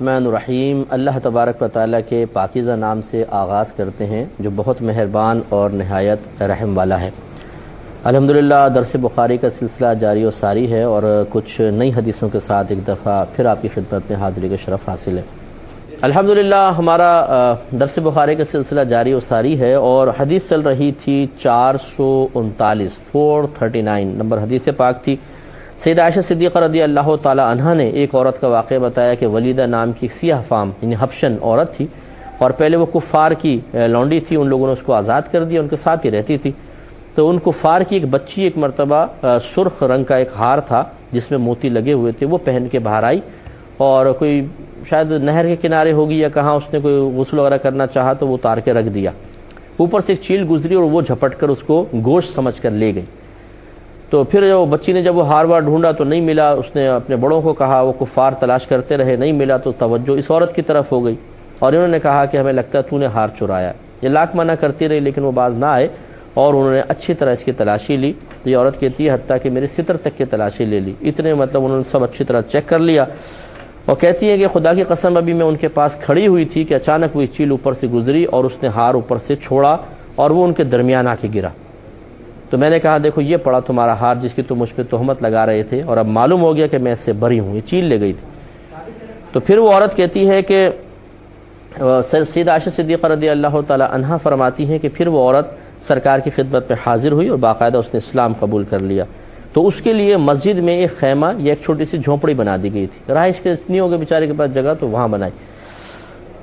الرحمن الرحیم۔ اللہ تبارک و تعالیٰ کے پاکیزہ نام سے آغاز کرتے ہیں جو بہت مہربان اور نہایت رحم والا ہے۔ الحمدللہ درس بخاری کا سلسلہ جاری و ساری ہے اور کچھ نئی حدیثوں کے ساتھ ایک دفعہ پھر آپ کی خدمت میں حاضری کا شرف حاصل ہے۔ الحمدللہ ہمارا درس بخاری کا سلسلہ جاری و ساری ہے اور حدیث چل رہی تھی 439 نمبر حدیث پاک تھی۔ سیدہ عائشہ صدیقہ رضی اللہ تعالی عنہا نے ایک عورت کا واقعہ بتایا کہ ولیدہ نام کی ایک سیاہ فام یعنی حبشن عورت تھی اور پہلے وہ کفار کی لونڈی تھی، ان لوگوں نے اس کو آزاد کر دیا، ان کے ساتھ ہی رہتی تھی۔ تو ان کفار کی ایک بچی ایک مرتبہ سرخ رنگ کا ایک ہار تھا جس میں موتی لگے ہوئے تھے، وہ پہن کے باہر آئی اور کوئی شاید نہر کے کنارے ہوگی یا کہاں اس نے کوئی غسل وغیرہ کرنا چاہا تو وہ اتار کے رکھ دیا۔ اوپر سے ایک چیل گزری اور وہ جھپٹ کر اس کو گوشت سمجھ کر لے گئی۔ تو پھر بچی نے جب وہ ہار وار ڈھونڈا تو نہیں ملا، اس نے اپنے بڑوں کو کہا، وہ کفار تلاش کرتے رہے، نہیں ملا تو توجہ اس عورت کی طرف ہو گئی اور انہوں نے کہا کہ ہمیں لگتا ہے تو نے ہار چرایا۔ یہ لاکھ منع کرتی رہی لیکن وہ باز نہ آئے اور انہوں نے اچھی طرح اس کی تلاشی لی۔ تو یہ عورت کہتی ہے حتیٰ کہ میرے ستر تک کی تلاشی لے لی، اتنے مطلب انہوں نے سب اچھی طرح چیک کر لیا اور کہتی ہے کہ خدا کی قسم ابھی میں ان کے پاس کھڑی ہوئی تھی کہ اچانک وہ چیل اوپر سے گزری اور اس نے ہار اوپر سے چھوڑا اور وہ ان کے درمیان آ کے گرا۔ تو میں نے کہا دیکھو یہ پڑا تمہارا ہار جس کی تم مجھ پہ تہمت لگا رہے تھے اور اب معلوم ہو گیا کہ میں اس سے بری ہوں، یہ چیل لے گئی تھی۔ تو پھر وہ عورت کہتی ہے کہ سیدہ عائشہ صدیقہ رضی اللہ تعالی عنہا فرماتی ہیں کہ پھر وہ عورت سرکار کی خدمت میں حاضر ہوئی اور باقاعدہ اس نے اسلام قبول کر لیا۔ تو اس کے لیے مسجد میں ایک خیمہ یا ایک چھوٹی سی جھونپڑی بنا دی گئی تھی، رہائش کے نہیں ہوگے بیچارے کے پاس جگہ تو وہاں بنائی۔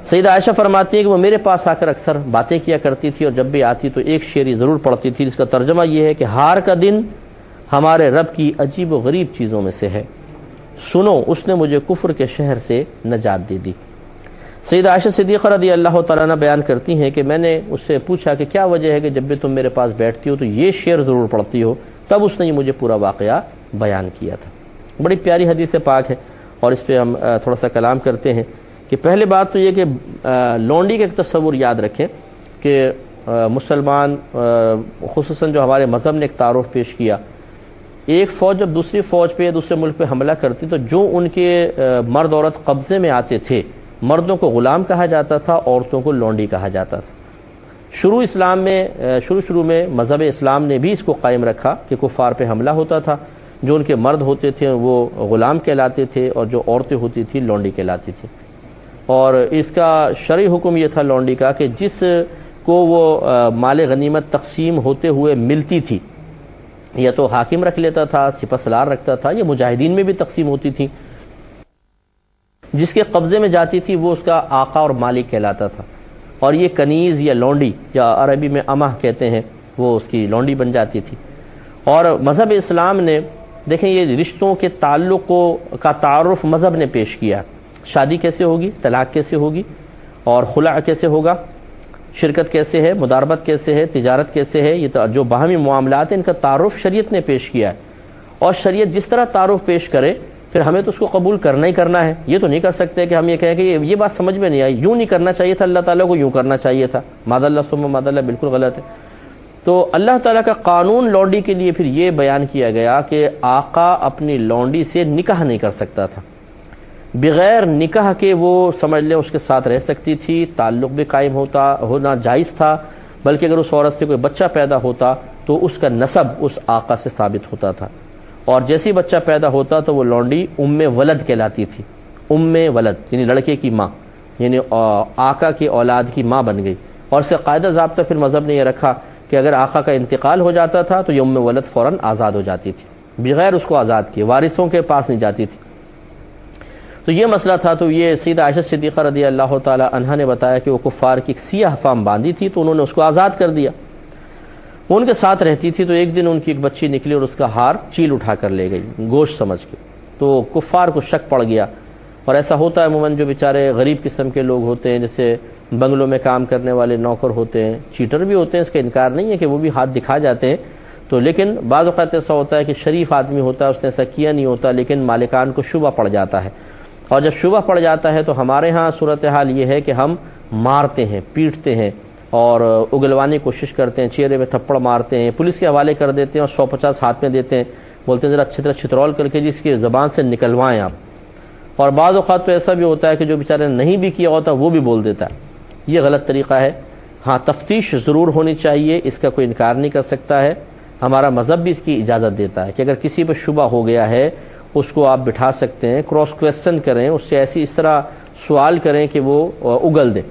سیدہ عائشہ فرماتی ہے کہ وہ میرے پاس آ کر اکثر باتیں کیا کرتی تھی اور جب بھی آتی تو ایک شعر ضرور پڑھتی تھی جس کا ترجمہ یہ ہے کہ ہار کا دن ہمارے رب کی عجیب و غریب چیزوں میں سے ہے، سنو اس نے مجھے کفر کے شہر سے نجات دے دی۔ سیدہ عائشہ صدیقہ رضی اللہ تعالیٰ عنہ بیان کرتی ہیں کہ میں نے اس سے پوچھا کہ کیا وجہ ہے کہ جب بھی تم میرے پاس بیٹھتی ہو تو یہ شعر ضرور پڑھتی ہو، تب اس نے یہ مجھے پورا واقعہ بیان کیا تھا۔ بڑی پیاری حدیث پاک ہے اور اس پہ ہم تھوڑا سا کلام کرتے ہیں کہ پہلے بات تو یہ کہ لونڈی کا ایک تصور یاد رکھیں کہ مسلمان خصوصاً جو ہمارے مذہب نے ایک تعارف پیش کیا، ایک فوج جب دوسری فوج پہ یا دوسرے ملک پہ حملہ کرتی تو جو ان کے مرد عورت قبضے میں آتے تھے، مردوں کو غلام کہا جاتا تھا، عورتوں کو لونڈی کہا جاتا تھا۔ شروع میں مذہب اسلام نے بھی اس کو قائم رکھا کہ کفار پہ حملہ ہوتا تھا، جو ان کے مرد ہوتے تھے وہ غلام کہلاتے تھے اور جو عورتیں ہوتی تھیں لونڈی کہلاتی تھیں۔ اور اس کا شرعی حکم یہ تھا لونڈی کا کہ جس کو وہ مال غنیمت تقسیم ہوتے ہوئے ملتی تھی یا تو حاکم رکھ لیتا تھا، سپہ سالار رکھتا تھا، یا مجاہدین میں بھی تقسیم ہوتی تھی، جس کے قبضے میں جاتی تھی وہ اس کا آقا اور مالک کہلاتا تھا۔ اور یہ کنیز یا لونڈی یا عربی میں امہ کہتے ہیں، وہ اس کی لونڈی بن جاتی تھی۔ اور مذہب اسلام نے دیکھیں یہ رشتوں کے تعلقوں کا تعارف مذہب نے پیش کیا، شادی کیسے ہوگی، طلاق کیسے ہوگی اور خلع کیسے ہوگا، شرکت کیسے ہے، مداربت کیسے ہے، تجارت کیسے ہے، یہ جو باہمی معاملات ہیں ان کا تعارف شریعت نے پیش کیا ہے۔ اور شریعت جس طرح تعارف پیش کرے پھر ہمیں تو اس کو قبول کرنا ہی کرنا ہے۔ یہ تو نہیں کر سکتے کہ ہم یہ کہیں کہ یہ بات سمجھ میں نہیں آئی، یوں نہیں کرنا چاہیے تھا، اللہ تعالیٰ کو یوں کرنا چاہیے تھا، معاذ اللہ ثم معاذ اللہ، بالکل غلط ہے۔ تو اللہ تعالیٰ کا قانون لونڈی کے لیے پھر یہ بیان کیا گیا کہ آقا اپنی لونڈی سے نکاح نہیں کر سکتا تھا، بغیر نکاح کے وہ سمجھ لیں اس کے ساتھ رہ سکتی تھی، تعلق بھی قائم ہونا جائز تھا، بلکہ اگر اس عورت سے کوئی بچہ پیدا ہوتا تو اس کا نسب اس آقا سے ثابت ہوتا تھا، اور جیسے ہی بچہ پیدا ہوتا تو وہ لونڈی ام ولد کہلاتی تھی، ام ولد یعنی لڑکے کی ماں، یعنی آقا کی اولاد کی ماں بن گئی۔ اور اس کا قاعدہ ضابطہ پھر مذہب نے یہ رکھا کہ اگر آقا کا انتقال ہو جاتا تھا تو یہ ام ولد فوراً آزاد ہو جاتی تھی، بغیر اس کو آزاد کیے، وارثوں کے پاس نہیں جاتی تھی۔ تو یہ مسئلہ تھا۔ تو یہ سیدہ عائشہ صدیقہ رضی اللہ تعالی عنہا نے بتایا کہ وہ کفار کی ایک سیاہ فام باندھی تھی تو انہوں نے اس کو آزاد کر دیا، وہ ان کے ساتھ رہتی تھی۔ تو ایک دن ان کی ایک بچی نکلی اور اس کا ہار چیل اٹھا کر لے گئی گوشت سمجھ کے، تو کفار کو شک پڑ گیا۔ اور ایسا ہوتا ہے عموماً جو بیچارے غریب قسم کے لوگ ہوتے ہیں، جیسے بنگلوں میں کام کرنے والے نوکر ہوتے ہیں، چیٹر بھی ہوتے ہیں، اس کا انکار نہیں ہے کہ وہ بھی ہاتھ دکھا جاتے ہیں، تو لیکن بعض اوقات ایسا ہوتا ہے کہ شریف آدمی ہوتا ہے، اس نے ایسا کیا نہیں ہوتا، لیکن مالکان کو شبہ پڑ جاتا ہے، اور جب شبہ پڑ جاتا ہے تو ہمارے ہاں صورتحال یہ ہے کہ ہم مارتے ہیں، پیٹتے ہیں اور اگلوانے کی کوشش کرتے ہیں، چہرے پہ تھپڑ مارتے ہیں، پولیس کے حوالے کر دیتے ہیں اور 150 ہاتھ میں دیتے ہیں، بولتے ہیں ذرا اچھی طرح چھترول کر کے جس کی زبان سے نکلوائیں آپ۔ اور بعض اوقات تو ایسا بھی ہوتا ہے کہ جو بیچارے نے نہیں بھی کیا ہوتا وہ بھی بول دیتا ہے. یہ غلط طریقہ ہے. ہاں تفتیش ضرور ہونی چاہیے، اس کا کوئی انکار نہیں کر سکتا ہے. ہمارا مذہب بھی اس کی اجازت دیتا ہے کہ اگر کسی پہ شبہ ہو گیا ہے اس کو آپ بٹھا سکتے ہیں، کراس کویسچن کریں، اس سے اس طرح سوال کریں کہ وہ اگل دے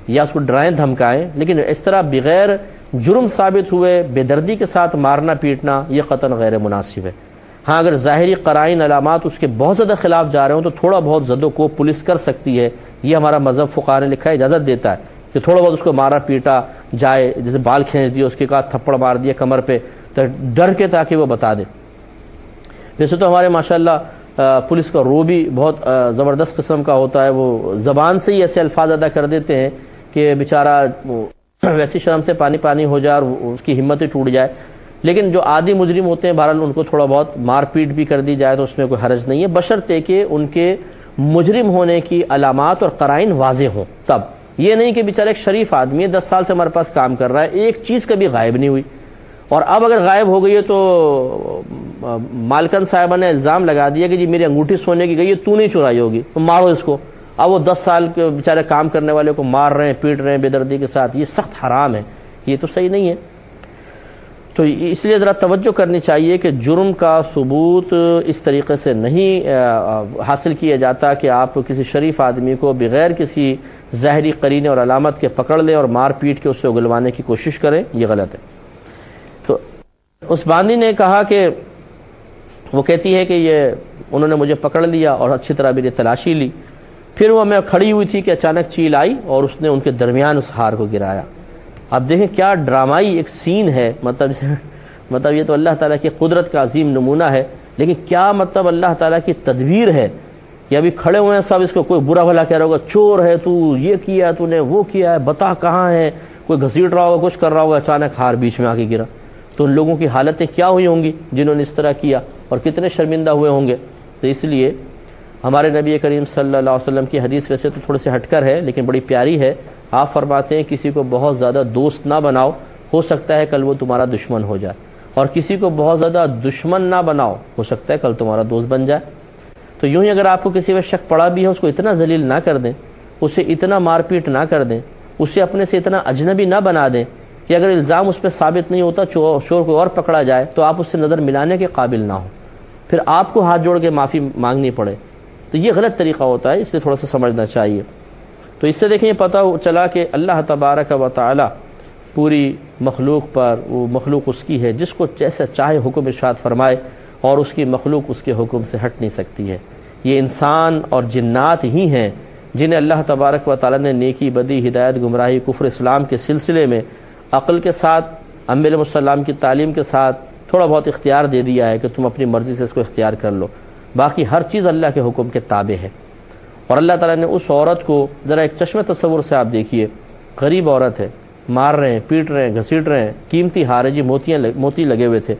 یا اس کو ڈرائیں دھمکائیں، لیکن اس طرح بغیر جرم ثابت ہوئے بے دردی کے ساتھ مارنا پیٹنا یہ قطعاً غیر مناسب ہے. ہاں اگر ظاہری قرائن علامات اس کے بہت زیادہ خلاف جا رہے ہوں تو تھوڑا بہت زد و کوب پولیس کر سکتی ہے. یہ ہمارا مذہب فقہا نے لکھا ہے، اجازت دیتا ہے کہ تھوڑا بہت اس کو مارا پیٹا جائے، جیسے بال کھینچ دیا، اس کے بعد تھپڑ مار دیا کمر پہ، تو ڈر کے تاکہ وہ بتا دے. ویسے تو ہمارے ماشاءاللہ پولیس کا رو بھی بہت زبردست قسم کا ہوتا ہے، وہ زبان سے ہی ایسے الفاظ ادا کر دیتے ہیں کہ بیچارہ ویسی شرم سے پانی پانی ہو جائے اور اس کی ہمت ہی ٹوٹ جائے. لیکن جو عادی مجرم ہوتے ہیں بہرحال ان کو تھوڑا بہت مار پیٹ بھی کر دی جائے تو اس میں کوئی حرج نہیں ہے، بشرطے کہ ان کے مجرم ہونے کی علامات اور قرائن واضح ہوں. تب یہ نہیں کہ بیچارہ ایک شریف آدمی ہے، 10 سال سے ہمارے پاس کام کر رہا ہے، ایک چیز کبھی غائب نہیں ہوئی، اور اب اگر غائب ہو گئی ہے تو مالکن صاحبہ نے الزام لگا دیا کہ جی میری انگوٹھی سونے کی گئی ہے، تو نہیں چرائی ہوگی، تو مارو اس کو. اب وہ 10 سال کے بیچارے کام کرنے والے کو مار رہے ہیں، پیٹ رہے ہیں بے دردی کے ساتھ. یہ سخت حرام ہے، یہ تو صحیح نہیں ہے. تو اس لیے ذرا توجہ کرنی چاہیے کہ جرم کا ثبوت اس طریقے سے نہیں حاصل کیا جاتا کہ آپ کسی شریف آدمی کو بغیر کسی ظاہری قرینے اور علامت کے پکڑ لیں اور مار پیٹ کے اسے اگلوانے کی کوشش کریں. یہ غلط ہے. تو اس باندی نے کہا کہ وہ کہتی ہے کہ انہوں نے مجھے پکڑ لیا اور اچھی طرح میری تلاشی لی، پھر وہ میں کھڑی ہوئی تھی کہ اچانک چیل آئی اور اس نے ان کے درمیان اس ہار کو گرایا. اب دیکھیں کیا ڈرامائی ایک سین ہے، مطلب یہ تو اللہ تعالیٰ کی قدرت کا عظیم نمونہ ہے، لیکن کیا مطلب اللہ تعالیٰ کی تدبیر ہے کہ ابھی کھڑے ہوئے ہیں سب، اس کو کوئی برا بھلا کہہ رہا ہوگا، چور ہے تو، یہ کیا تو نے، وہ کیا ہے، بتا کہاں ہے، کوئی گھسیٹ رہا ہوگا، کچھ کر رہا ہوگا، اچانک ہار بیچ میں آ کے گرا. تو ان لوگوں کی حالتیں کیا ہوئی ہوں گی جنہوں نے اس طرح کیا، اور کتنے شرمندہ ہوئے ہوں گے. تو اس لیے ہمارے نبی کریم صلی اللہ علیہ وسلم کی حدیث ویسے تو تھوڑے سے ہٹ کر ہے لیکن بڑی پیاری ہے. آپ فرماتے ہیں کسی کو بہت زیادہ دوست نہ بناؤ، ہو سکتا ہے کل وہ تمہارا دشمن ہو جائے، اور کسی کو بہت زیادہ دشمن نہ بناؤ، ہو سکتا ہے کل تمہارا دوست بن جائے. تو یوں ہی اگر آپ کو کسی پہ شک پڑا بھی ہے، اس کو اتنا ذلیل نہ کر دیں، اسے اتنا مار پیٹ نہ کر دیں، اسے اپنے سے اتنا اجنبی نہ بنا دیں کہ اگر الزام اس پہ ثابت نہیں ہوتا، چور کو اور پکڑا جائے تو آپ اس سے نظر ملانے کے قابل نہ ہو، پھر آپ کو ہاتھ جوڑ کے معافی مانگنی پڑے. تو یہ غلط طریقہ ہوتا ہے، اس لیے تھوڑا سا سمجھنا چاہیے. تو اس سے دیکھیں یہ پتہ چلا کہ اللہ تبارک و تعالی پوری مخلوق پر، وہ مخلوق اس کی ہے، جس کو جیسا چاہے حکم ارشاد فرمائے، اور اس کی مخلوق اس کے حکم سے ہٹ نہیں سکتی ہے. یہ انسان اور جنات ہی ہیں جنہیں اللہ تبارک و تعالی نے نیکی بدی ہدایت گمراہی کفر اسلام کے سلسلے میں عقل کے ساتھ انبیاء علیہ السلام کی تعلیم کے ساتھ تھوڑا بہت اختیار دے دیا ہے کہ تم اپنی مرضی سے اس کو اختیار کر لو، باقی ہر چیز اللہ کے حکم کے تابع ہے. اور اللہ تعالیٰ نے اس عورت کو ذرا ایک چشم تصور سے آپ دیکھیے، غریب عورت ہے، مار رہے ہیں، پیٹ رہے ہیں، گھسیٹ رہے ہیں، قیمتی ہار ہے جی، موتی لگے ہوئے تھے،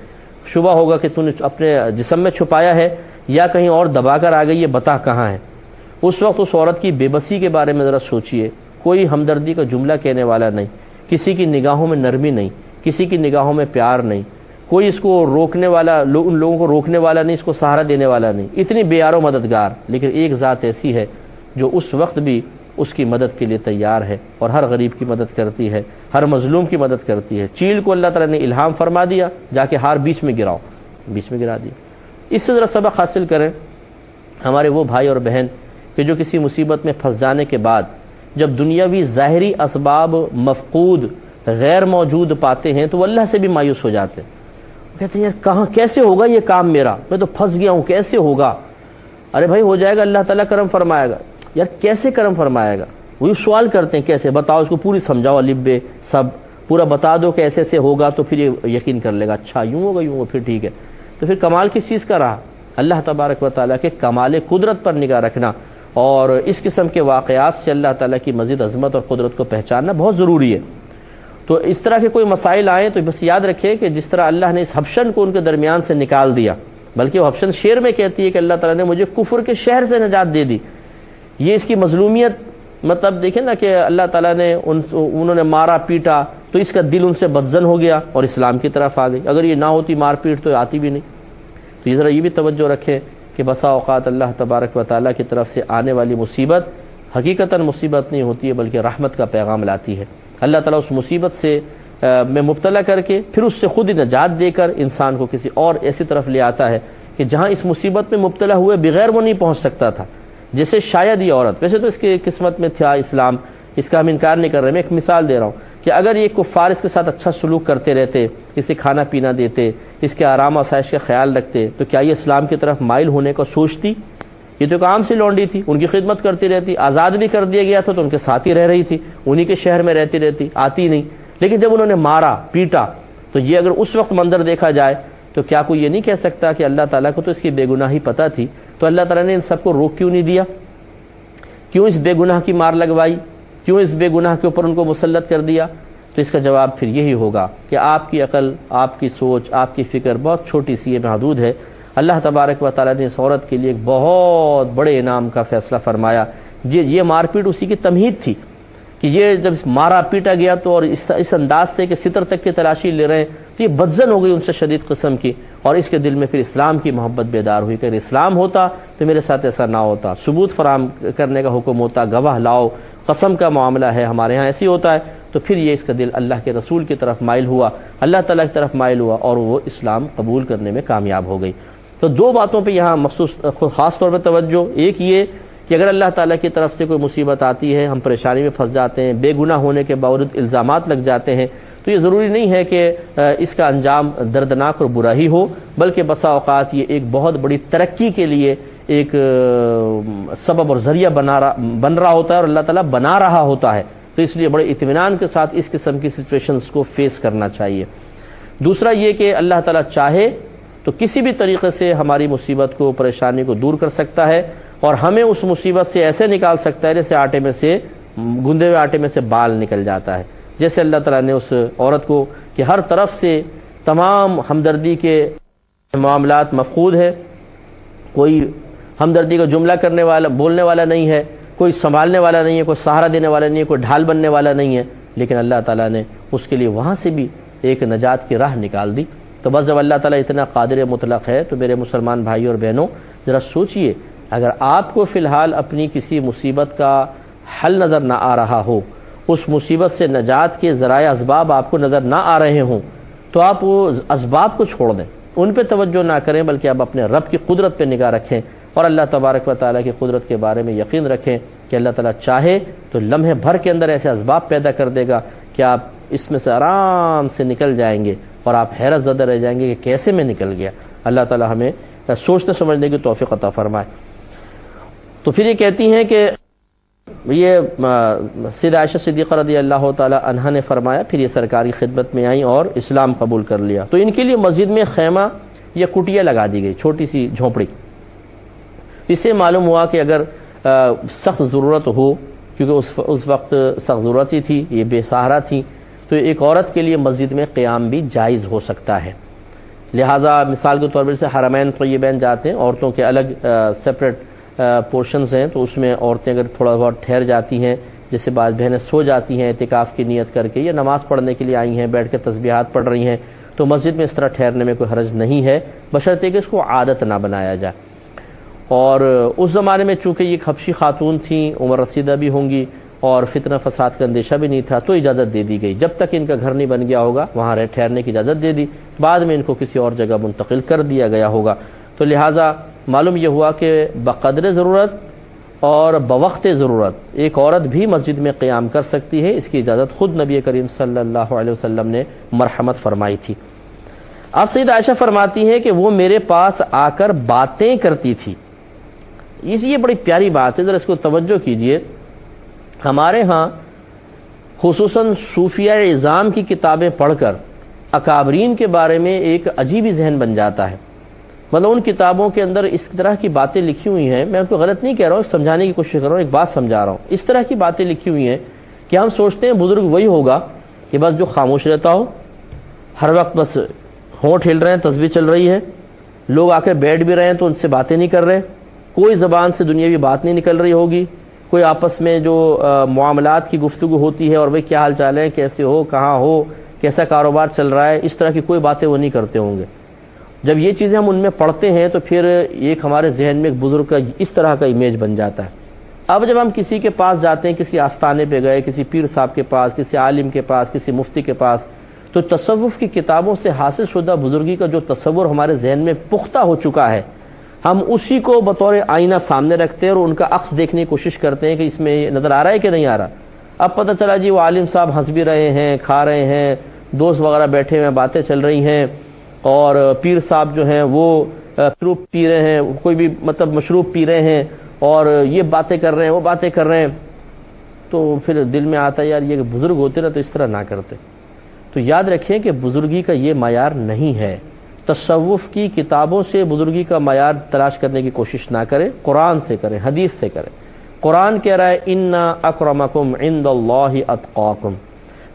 شبہ ہوگا کہ تم نے اپنے جسم میں چھپایا ہے یا کہیں اور دبا کر آ گئی ہے، بتا کہاں ہے. اس وقت اس عورت کی بے بسی کے بارے میں ذرا سوچئے. کوئی ہمدردی کا جملہ کہنے والا نہیں، کسی کی نگاہوں میں نرمی نہیں، کسی کی نگاہوں میں پیار نہیں، کوئی اس کو روکنے والا، ان لوگوں کو روکنے والا نہیں، اس کو سہارا دینے والا نہیں، اتنی بے یار و مددگار. لیکن ایک ذات ایسی ہے جو اس وقت بھی اس کی مدد کے لیے تیار ہے اور ہر غریب کی مدد کرتی ہے، ہر مظلوم کی مدد کرتی ہے. چیل کو اللہ تعالیٰ نے الہام فرما دیا، جا کے ہار بیچ میں گراؤ، بیچ میں گرا دیا. اس سے ذرا سبق حاصل کریں ہمارے وہ بھائی اور بہن کہ جو کسی مصیبت میں پھنس جانے کے بعد جب دنیاوی ظاہری اسباب مفقود غیر موجود پاتے ہیں تو وہ اللہ سے بھی مایوس ہو جاتے ہیں. کہتے ہیں یار کہاں کیسے ہوگا یہ کام میرا، میں تو پھنس گیا ہوں، کیسے ہوگا؟ ارے بھائی ہو جائے گا، اللہ تعالیٰ کرم فرمائے گا. یار کیسے کرم فرمائے گا؟ وہی سوال کرتے ہیں کیسے، بتاؤ، اس کو پوری سمجھاؤ، الف بے سب پورا بتا دو کہ ایسے ایسے ہوگا تو پھر یہ یقین کر لے گا، اچھا یوں ہوگا یوں ہوگا، پھر ٹھیک ہے. تو پھر کمال کس چیز کا رہا؟ اللہ تبارک و تعالیٰ کے کمال قدرت پر نگاہ رکھنا، اور اس قسم کے واقعات سے اللہ تعالیٰ کی مزید عظمت اور قدرت کو پہچاننا بہت ضروری ہے. تو اس طرح کے کوئی مسائل آئیں تو بس یاد رکھیں کہ جس طرح اللہ نے اس حبشن کو ان کے درمیان سے نکال دیا، بلکہ وہ حبشن شعر میں کہتی ہے کہ اللہ تعالیٰ نے مجھے کفر کے شہر سے نجات دے دی. یہ اس کی مظلومیت، مطلب دیکھیں نا کہ اللہ تعالیٰ نے انہوں نے مارا پیٹا تو اس کا دل ان سے بدزن ہو گیا اور اسلام کی طرف آ گئی. اگر یہ نہ ہوتی مار پیٹ تو آتی بھی نہیں. تو یہ ذرا یہ بھی توجہ رکھیں کہ بسا اوقات اللہ تبارک و تعالیٰ کی طرف سے آنے والی مصیبت حقیقتاً مصیبت نہیں ہوتی ہے بلکہ رحمت کا پیغام لاتی ہے۔ اللہ تعالیٰ اس مصیبت سے میں مبتلا کر کے پھر اس سے خود ہی نجات دے کر انسان کو کسی اور ایسی طرف لے آتا ہے کہ جہاں اس مصیبت میں مبتلا ہوئے بغیر وہ نہیں پہنچ سکتا تھا۔ جیسے شاید یہ عورت، ویسے تو اس کی قسمت میں تھا اسلام، اس کا ہم انکار نہیں کر رہے، میں ایک مثال دے رہا ہوں کہ اگر یہ کفار اس کے ساتھ اچھا سلوک کرتے رہتے، اسے کھانا پینا دیتے، اس کے آرام و آسائش کا خیال رکھتے، تو کیا یہ اسلام کی طرف مائل ہونے کو سوچتی؟ یہ تو کام سے لونڈی تھی، ان کی خدمت کرتی رہتی، آزاد بھی کر دیا گیا تھا تو ان کے ساتھ ہی رہ رہی تھی، انہی کے شہر میں رہتی رہتی، آتی نہیں۔ لیکن جب انہوں نے مارا پیٹا تو یہ اگر اس وقت منظر دیکھا جائے تو کیا کوئی یہ نہیں کہہ سکتا کہ اللہ تعالیٰ کو تو اس کی بے گناہی پتہ تھی، تو اللہ تعالیٰ نے ان سب کو روک کیوں نہیں دیا؟ کیوں اس بے گناہ کی مار لگوائی؟ کیوں اس بے گناہ کے اوپر ان کو مسلط کر دیا؟ تو اس کا جواب پھر یہی ہوگا کہ آپ کی عقل، آپ کی سوچ، آپ کی فکر بہت چھوٹی سی ہے، محدود ہے۔ اللہ تبارک و تعالیٰ نے اس عورت کے لیے ایک بہت بڑے انعام کا فیصلہ فرمایا۔ یہ مار پیٹ اسی کی تمہید تھی کہ یہ جب مارا پیٹا گیا تو اور اس انداز سے کہ ستر تک کی تلاشی لے رہے ہیں تو یہ بدزن ہو گئی ان سے شدید قسم کی، اور اس کے دل میں پھر اسلام کی محبت بیدار ہوئی کہ اگر اسلام ہوتا تو میرے ساتھ ایسا نہ ہوتا، ثبوت فراہم کرنے کا حکم ہوتا، گواہ لاؤ، قسم کا معاملہ ہے، ہمارے ہاں ایسی ہوتا ہے، تو پھر یہ اس کا دل اللہ کے رسول کی طرف مائل ہوا، اللہ تعالیٰ کی طرف مائل ہوا اور وہ اسلام قبول کرنے میں کامیاب ہو گئی۔ تو دو باتوں پہ یہاں مخصوص خاص طور پہ توجہ، ایک یہ کہ اگر اللہ تعالیٰ کی طرف سے کوئی مصیبت آتی ہے، ہم پریشانی میں پھنس جاتے ہیں، بے گناہ ہونے کے باوجود الزامات لگ جاتے ہیں، تو یہ ضروری نہیں ہے کہ اس کا انجام دردناک اور برا ہی ہو، بلکہ بسا اوقات یہ ایک بہت بڑی ترقی کے لیے ایک سبب اور ذریعہ بن رہا ہوتا ہے اور اللہ تعالیٰ بنا رہا ہوتا ہے، تو اس لیے بڑے اطمینان کے ساتھ اس قسم کی سچویشنز کو فیس کرنا چاہیے۔ دوسرا یہ کہ اللہ تعالیٰ چاہے تو کسی بھی طریقے سے ہماری مصیبت کو، پریشانی کو دور کر سکتا ہے اور ہمیں اس مصیبت سے ایسے نکال سکتا ہے جیسے گندے ہوئے آٹے میں سے بال نکل جاتا ہے، جیسے اللہ تعالیٰ نے اس عورت کو کہ ہر طرف سے تمام ہمدردی کے معاملات مفقود ہے، کوئی ہمدردی کا جملہ کرنے والا، بولنے والا نہیں ہے، کوئی سنبھالنے والا نہیں ہے، کوئی سہارا دینے والا نہیں ہے، کوئی ڈھال بننے والا نہیں ہے، لیکن اللہ تعالیٰ نے اس کے لیے وہاں سے بھی ایک نجات کی راہ نکال دی۔ تو بس جب اللہ تعالیٰ اتنا قادر مطلق ہے تو میرے مسلمان بھائی اور بہنوں ذرا سوچئے، اگر آپ کو فی الحال اپنی کسی مصیبت کا حل نظر نہ آ رہا ہو، اس مصیبت سے نجات کے ذرائع اسباب آپ کو نظر نہ آ رہے ہوں، تو آپ وہ اسباب کو چھوڑ دیں، ان پہ توجہ نہ کریں، بلکہ آپ اپنے رب کی قدرت پہ نگاہ رکھیں اور اللہ تبارک و تعالیٰ کی قدرت کے بارے میں یقین رکھیں کہ اللہ تعالیٰ چاہے تو لمحے بھر کے اندر ایسے اسباب پیدا کر دے گا کہ آپ اس میں سے آرام سے نکل جائیں گے اور آپ حیرت زدہ رہ جائیں گے کہ کیسے میں نکل گیا۔ اللہ تعالیٰ ہمیں سوچنے سمجھنے کی توفیق عطا فرمائے۔ تو پھر یہ کہتی ہیں کہ یہ سیدہ عائشہ صدیقہ رضی اللہ تعالی عنہا نے فرمایا، پھر یہ سرکاری خدمت میں آئیں اور اسلام قبول کر لیا، تو ان کے لیے مسجد میں خیمہ یا کٹیا لگا دی گئی، چھوٹی سی جھونپڑی۔ اس سے معلوم ہوا کہ اگر سخت ضرورت ہو، کیونکہ اس وقت سخت ضرورت ہی تھی، یہ بے سہارا تھی، تو ایک عورت کے لیے مسجد میں قیام بھی جائز ہو سکتا ہے۔ لہٰذا مثال کے طور پر سے حرمین طیبین جاتے ہیں، عورتوں کے الگ سپریٹ پورشنز ہیں، تو اس میں عورتیں اگر تھوڑا بہت ٹھہر جاتی ہیں، جیسے بعض بہنیں سو جاتی ہیں اعتکاف کی نیت کر کے، یا نماز پڑھنے کے لیے آئی ہیں، بیٹھ کے تسبیحات پڑھ رہی ہیں، تو مسجد میں اس طرح ٹھہرنے میں کوئی حرج نہیں ہے، بشرطے کہ اس کو عادت نہ بنایا جائے۔ اور اس زمانے میں چونکہ یہ حبشی خاتون تھیں، عمر رسیدہ بھی ہوں گی اور فتنہ فساد کا اندیشہ بھی نہیں تھا، تو اجازت دے دی گئی، جب تک ان کا گھر نہیں بن گیا ہوگا وہاں ٹھہرنے کی اجازت دے دی، بعد میں ان کو کسی اور جگہ منتقل کر دیا گیا ہوگا۔ تو لہٰذا معلوم یہ ہوا کہ بقدر ضرورت اور بوقت ضرورت ایک عورت بھی مسجد میں قیام کر سکتی ہے، اس کی اجازت خود نبی کریم صلی اللہ علیہ وسلم نے مرحمت فرمائی تھی۔ اب سیدہ عائشہ فرماتی ہیں کہ وہ میرے پاس آ کر باتیں کرتی تھی۔ یہ بڑی پیاری بات ہے، ذرا اس کو توجہ کیجئے۔ ہمارے ہاں خصوصاً صوفیہ اعظام کی کتابیں پڑھ کر اکابرین کے بارے میں ایک عجیب ہی ذہن بن جاتا ہے، مطلب ان کتابوں کے اندر اس طرح کی باتیں لکھی ہوئی ہیں، میں ان کو غلط نہیں کہہ رہا ہوں، سمجھانے کی کوشش کر رہا ہوں، ایک بات سمجھا رہا ہوں، اس طرح کی باتیں لکھی ہوئی ہیں کہ ہم سوچتے ہیں بزرگ وہی ہوگا کہ بس جو خاموش رہتا ہو، ہر وقت بس ہونٹ ہل رہے ہیں، تسبیح چل رہی ہے، لوگ آ کے بیٹھ بھی رہے ہیں تو ان سے باتیں نہیں کر رہے، کوئی زبان سے دنیاوی بات نہیں نکل رہی ہوگی، کوئی آپس میں جو معاملات کی گفتگو ہوتی ہے اور وہ کیا حال چال ہے، کیسے ہو، کہاں ہو، کیسا کاروبار چل رہا ہے، اس طرح کی کوئی باتیں وہ نہیں کرتے ہوں گے۔ جب یہ چیزیں ہم ان میں پڑھتے ہیں تو پھر ایک ہمارے ذہن میں ایک بزرگ کا اس طرح کا امیج بن جاتا ہے۔ اب جب ہم کسی کے پاس جاتے ہیں، کسی آستانے پہ گئے، کسی پیر صاحب کے پاس، کسی عالم کے پاس، کسی مفتی کے پاس، تو تصوف کی کتابوں سے حاصل شدہ بزرگی کا جو تصور ہمارے ذہن میں پختہ ہو چکا ہے، ہم اسی کو بطور آئینہ سامنے رکھتے ہیں اور ان کا عکس دیکھنے کی کوشش کرتے ہیں کہ اس میں نظر آ رہا ہے کہ نہیں آ رہا۔ اب پتہ چلا جی وہ عالم صاحب ہنس بھی رہے ہیں، کھا رہے ہیں، دوست وغیرہ بیٹھے ہوئے باتیں چل رہی ہیں، اور پیر صاحب جو ہیں وہ مشروب پی رہے ہیں، کوئی بھی مشروب پی رہے ہیں اور یہ باتیں کر رہے ہیں، وہ باتیں کر رہے ہیں، تو پھر دل میں آتا ہے یار یہ بزرگ ہوتے نا تو اس طرح نہ کرتے۔ تو یاد رکھیں کہ بزرگی کا یہ معیار نہیں ہے۔ تصوف کی کتابوں سے بزرگی کا معیار تلاش کرنے کی کوشش نہ کریں، قرآن سے کریں، حدیث سے کریں۔ قرآن کہہ رہا ہے اِنَّا أَكْرَمَكُمْ عِنْدَ اللَّهِ أَتْقَاكُمْ،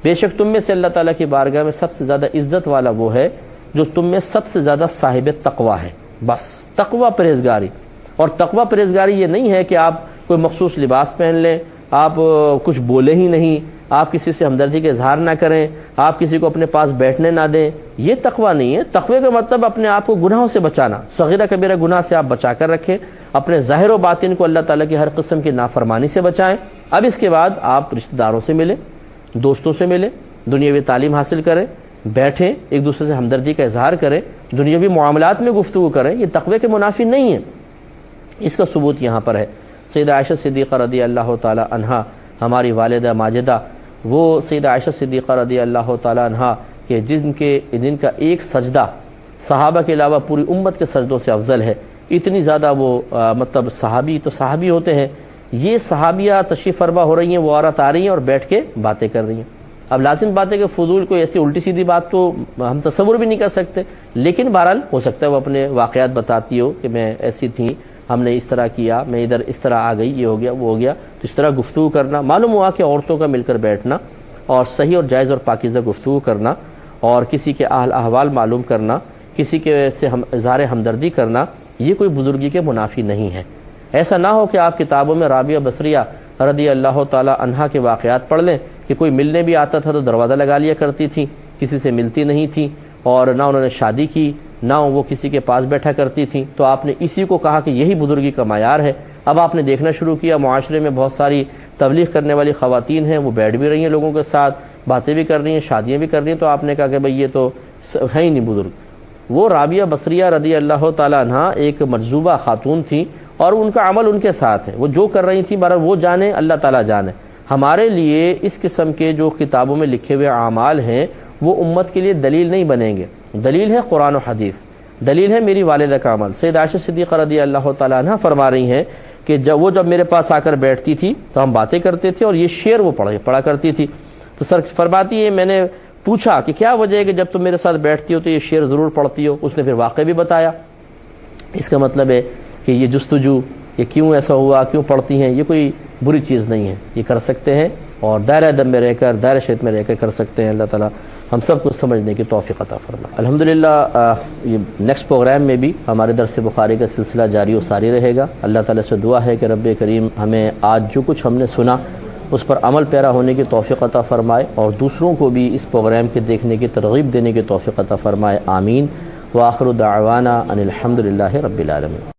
بے شک تم میں سے اللہ تعالیٰ کی بارگاہ میں سب سے زیادہ عزت والا وہ ہے جو تم میں سب سے زیادہ صاحب تقوی ہے۔ بس تقوی پرہیزگاری، اور تقوی پرہیزگاری یہ نہیں ہے کہ آپ کوئی مخصوص لباس پہن لیں، آپ کچھ بولے ہی نہیں، آپ کسی سے ہمدردی کا اظہار نہ کریں، آپ کسی کو اپنے پاس بیٹھنے نہ دیں، یہ تقوی نہیں ہے۔ تقوی کا مطلب اپنے آپ کو گناہوں سے بچانا، صغیرہ کبیرہ گناہ سے آپ بچا کر رکھیں، اپنے ظاہر و باطن کو اللہ تعالیٰ کی ہر قسم کی نافرمانی سے بچائیں۔ اب اس کے بعد آپ رشتہ داروں سے ملیں، دوستوں سے ملیں، دنیاوی تعلیم حاصل کریں، بیٹھیں، ایک دوسرے سے ہمدردی کا اظہار کریں، دنیاوی معاملات میں گفتگو کریں، یہ تقوی کے منافی نہیں ہے۔ اس کا ثبوت یہاں پر ہے۔ سیدہ عائشہ صدیقہ رضی اللہ تعالی عنہا، ہماری والدہ ماجدہ، وہ سیدہ عائشہ صدیقہ رضی اللہ تعالی عنہا کہ جن کا ایک سجدہ صحابہ کے علاوہ پوری امت کے سجدوں سے افضل ہے، اتنی زیادہ وہ صحابی تو صحابی ہوتے ہیں، یہ صحابیہ تشریف فرما ہو رہی ہیں، وہ عورت آ رہی ہیں اور بیٹھ کے باتیں کر رہی ہیں۔ اب لازم بات ہے کہ فضول کوئی ایسی الٹی سیدھی بات تو ہم تصور بھی نہیں کر سکتے، لیکن بہرحال ہو سکتا ہے وہ اپنے واقعات بتاتی ہو کہ میں ایسی تھی، ہم نے اس طرح کیا، میں ادھر اس طرح آ گئی، یہ ہو گیا وہ ہو گیا، تو اس طرح گفتگو کرنا معلوم ہوا کہ عورتوں کا مل کر بیٹھنا اور صحیح اور جائز اور پاکیزہ گفتگو کرنا، اور کسی کے احوال معلوم کرنا، کسی کے سے اظہار ہمدردی کرنا، یہ کوئی بزرگی کے منافی نہیں ہے۔ ایسا نہ ہو کہ آپ کتابوں میں رابعہ بصریہ رضی اللہ تعالی عنہا کے واقعات پڑھ لیں کہ کوئی ملنے بھی آتا تھا تو دروازہ لگا لیا کرتی تھی، کسی سے ملتی نہیں تھی، اور نہ انہوں نے شادی کی، نہ وہ کسی کے پاس بیٹھا کرتی تھی، تو آپ نے اسی کو کہا کہ یہی بزرگی کا معیار ہے۔ اب آپ نے دیکھنا شروع کیا معاشرے میں بہت ساری تبلیغ کرنے والی خواتین ہیں، وہ بیٹھ بھی رہی ہیں لوگوں کے ساتھ، باتیں بھی کر رہی ہیں، شادیاں بھی کر رہی ہیں، تو آپ نے کہا کہ بھئی یہ تو ہے ہی نہیں بزرگ۔ وہ رابعہ بصریہ رضی اللہ تعالی عنہا ایک مجذوبہ خاتون تھی، اور ان کا عمل ان کے ساتھ ہے، وہ جو کر رہی تھیں بہرحال وہ جانے، اللہ تعالیٰ جانے۔ ہمارے لیے اس قسم کے جو کتابوں میں لکھے ہوئے اعمال ہیں وہ امت کے لیے دلیل نہیں بنیں گے۔ دلیل ہے قرآن و حدیث، دلیل ہے میری والدہ کا عمل۔ سیدہ عائشہ صدیقہ رضی اللہ تعالیٰ عنہ فرما رہی ہیں کہ جب میرے پاس آ کر بیٹھتی تھی تو ہم باتیں کرتے تھے، اور یہ شعر وہ پڑھا کرتی تھی، تو سر فرماتی ہے میں نے پوچھا کہ کیا وجہ ہے کہ جب تم میرے ساتھ بیٹھتی ہو تو یہ شعر ضرور پڑھتی ہو؟ اس نے پھر واقعہ بھی بتایا۔ اس کا مطلب ہے کہ یہ جستجو، یہ کیوں ایسا ہوا، کیوں پڑھتی ہیں، یہ کوئی بری چیز نہیں ہے، یہ کر سکتے ہیں، اور دائرہ دم میں رہ کر، دائرہ شریعت میں رہ کر سکتے ہیں۔ اللہ تعالیٰ ہم سب کو سمجھنے کی توفیق عطا فرمائے۔ الحمدللہ یہ نیکسٹ پروگرام میں بھی ہمارے درس بخاری کا سلسلہ جاری و ساری رہے گا۔ اللہ تعالیٰ سے دعا ہے کہ رب کریم ہمیں آج جو کچھ ہم نے سنا اس پر عمل پیرا ہونے کی توفیق عطا فرمائے، اور دوسروں کو بھی اس پروگرام کے دیکھنے کی ترغیب دینے کی توفیق عطا فرمائے۔ آمین۔ وآخر دعوانا ان الحمدللہ رب العالمین۔